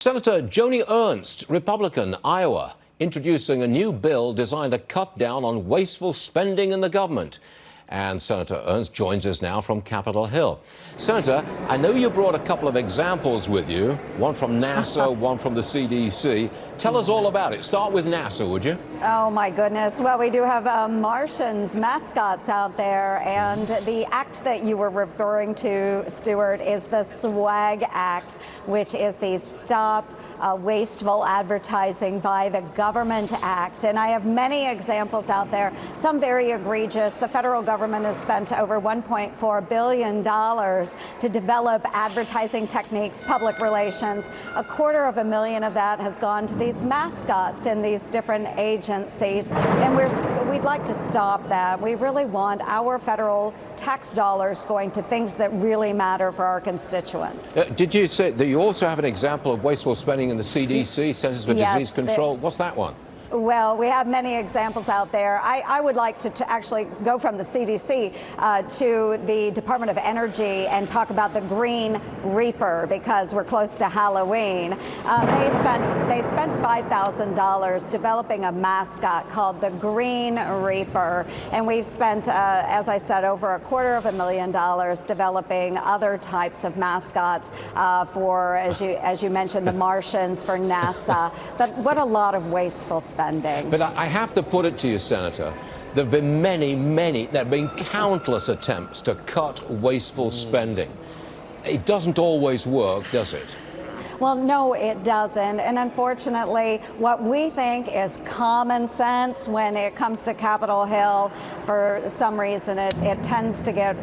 Senator Joni Ernst, Republican, Iowa, introducing a new bill designed to cut down on wasteful spending in the government. And Senator Ernst joins us now from Capitol Hill. Senator, I know you brought a couple of examples with you, one from NASA, one from the CDC. Tell us all about it. Start with NASA, would you? Oh, my goodness. Well, we do have Martians, mascots out there, and the act that you were referring to, Stuart, is the SWAG Act, which is the Stop Wasteful Advertising by the Government Act. And I have many examples out there, some very egregious. The federal government has spent over $1.4 billion to develop advertising techniques, public relations. $250,000 of that has gone to these mascots in these different agencies, and we'd like to stop that. We really want our federal tax dollars going to things that really matter for our constituents. Did you say that you also have an example of wasteful spending in the CDC, Centers for Disease Control? What's that one? Well, we have many examples out there. I would like to actually go from the CDC to the Department of Energy and talk about the Green Reaper, because we're close to Halloween. They spent $5,000 developing a mascot called the Green Reaper, and we've spent, as I said, over $250,000 developing other types of mascots for, as you mentioned, the Martians, for NASA. But what a lot of wasteful spending. But I have to put it to you, Senator, there have been there have been countless attempts to cut wasteful spending. It doesn't always work, does it? Well, no, it doesn't. And unfortunately, what we think is common sense when it comes to Capitol Hill, for some reason, it tends to get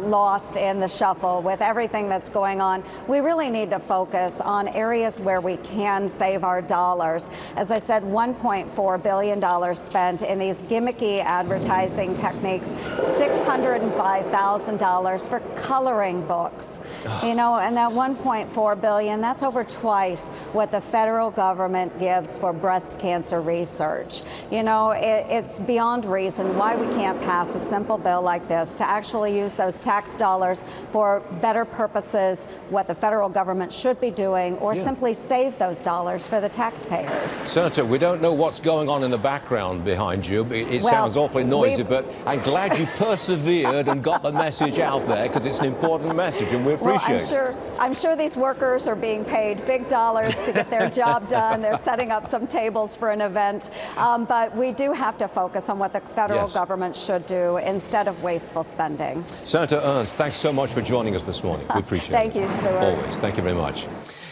lost in the shuffle with everything that's going on. We really need to focus on areas where we can save our dollars. As I said, $1.4 billion spent in these gimmicky advertising techniques, $605,000 for coloring books. You know, and that $1.4 billion, that's over twice what the federal government gives for breast cancer research. You know, it's beyond reason why we can't pass a simple bill like this to actually use those tax dollars for better purposes, what the federal government should be doing, or simply save those dollars for the taxpayers. Senator, we don't know what's going on in the background behind you. It sounds awfully noisy, but I'm glad you persevered and got the message out there, because it's an important message and we appreciate it. I'm sure these workers are being paid big dollars to get their job done. They're setting up some tables for an event. But we do have to focus on what the federal government should do instead of wasteful spending. Senator Ernst, thanks so much for joining us this morning. We appreciate it. Thank you, Stuart. Always. Thank you very much.